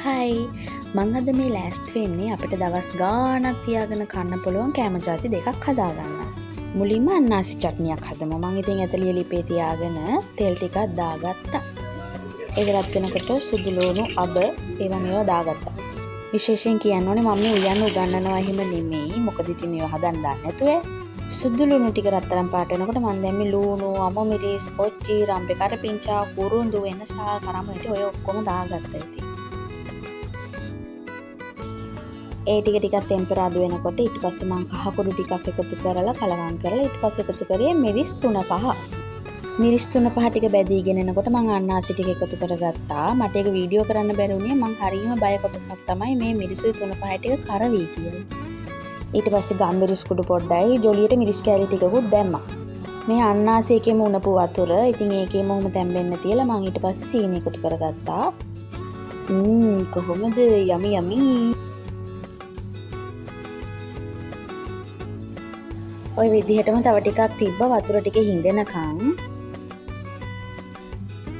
හයි මං අද මේ ලෑස්ති වෙන්නේ අපිට දවස් ගාණක් තියාගෙන කන්න පුළුවන් කෑම ಜಾති දෙකක් හදාගන්න. මුලින්ම අන්නාසි චට්නියක් හදමු. මං ඉතින් ඇතලිය ලිපේ තියාගෙන තෙල් ටිකක් දාගත්තා. ඒකලත් වෙනකොට සුදු ලුණු අබ ඒවා මේවා දාගත්තා. විශේෂයෙන් කියන්න ඕනේ මම මේ උයන්න උගන්නනවා එහෙම නෙමෙයි. මොකද ඉතින් මේවා හදන්න දන්නේ නැතුව සුදු ලුණු ටික රත්තරන් පාට වෙනකොට මම දැන් මේ ලුණු අම මිරිස් කොච්චි රම්පේ කරපිංචා කුරුඳු වෙනස කරමුට ඔය ඔක්කොම දාගත්තා ඉතින්. ඒ ටික ටෙම්පරාදු වෙනකොට ඊට පස්සේ මං කහ කුඩු ටිකක් එකතු කරලා කලවම් කරලා ඊට පස්සේ එකතු කරේ මිරිස් 3-5. මිරිස් 3-5 ටික බැදීගෙන එනකොට මං අන්නාසි ටික එකතු කරගත්තා. මට ඒක වීඩියෝ කරන්න බැරි වුණේ මං හරියම බය කොටසක් තමයි මේ මිරිසුයි 3-5 ටික කරවි කියලා. ඊට පස්සේ ගම්මිරිස් කුඩු පොඩ්ඩයි ජොලියට මිරිස් කෑලි ටිකකුත් දැම්මා. මේ අන්නාසි එකේම උණපු වතුර ඉතින් ඒකේම ඔහොම තැම්බෙන්න තියලා මං ඊට පස්සේ සීනි එකතු කරගත්තා. කොහොමද යමි යමි. ඔය විදිහටම තව ටිකක් තිබ්බ වතුර ටික හිඳෙනකන්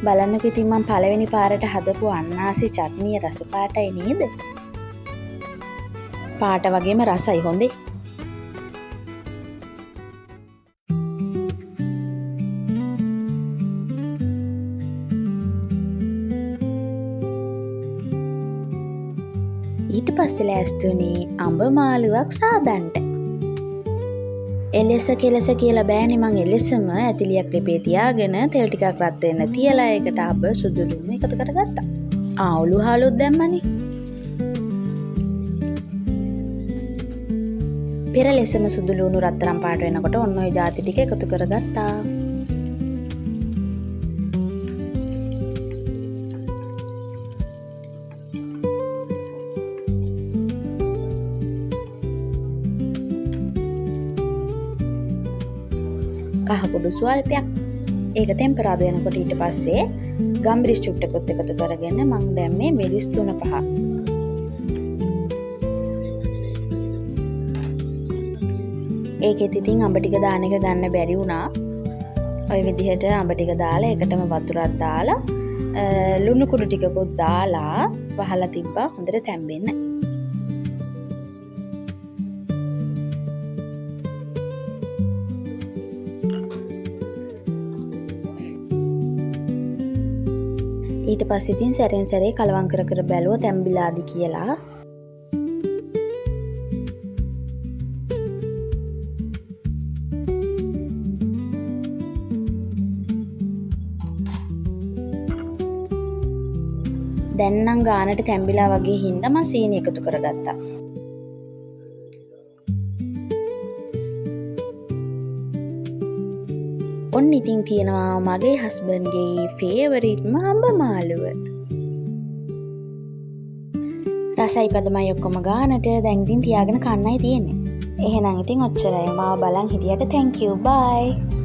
බලන්නකෝ. ඉතින් මම පළවෙනි පාරට හදපු අන්නාසි චට්නිය රස පාටයි නේද? පාට වගේම රසයි හොඳේ. ඊට පස්සේ ලෑස්තුනේ අඹ මාළුවක් සාදන්න. එලෙස කෙලස කියලා බෑනේ මං එලෙසම ඇතිලියක් ලිපේ තියාගෙන තෙල් ටිකක් රත් වෙන්න තියලා ඒකට අබ සුදු ලුණු එකතු කරගත්තා. ඔලු හාලුත් දැම්මනේ. පෙර ලෙසම සුදු ලුණු රත්තරන් පාට වෙනකොට ඔන්න ඔය ಜಾති ටික එකතු කරගත්තා. කහ කුඩු ස්වල්පයක් ඒක ටෙම්පරාදු වෙනකොට ඊට පස්සේ ගම්මිරිස් චුට්ටකුත් එකතු කරගෙන මං දැම්මේ මිරිස් 3-5. ඒකෙත් ඉතින් අඹ ටික දාන එක ගන්න බැරි වුණා. ඔය විදිහට අඹ ටික දාලා ඒකටම වතුරක් දාලා ලුණු කුඩු ටිකකුත් දාලා වහලා තිබ්බා හොඳට තැම්බෙන්න. ඊට පස්සේ ඉතින් සැරෙන් සැරේ කලවම් කර කර බැලුවා තැම්බිලාදි කියලා. දැන් නම් ගානට තැම්බිලා වගේ හින්දා මම සීනි එකතු කරගත්තා. ඔන්න ඉතින් තියෙනවා මගේ හස්බන්ඩ්ගේ ෆේවරිට්ම අඹ මාළුව. රසයි පදමයි ඔක්කොම ගානට දැන් ඉතින් තියාගෙන කන්නයි තියෙන්නේ. එහෙනම් ඉතින් ඔච්චරයි. මාව බලන් හිටියට thank you bye.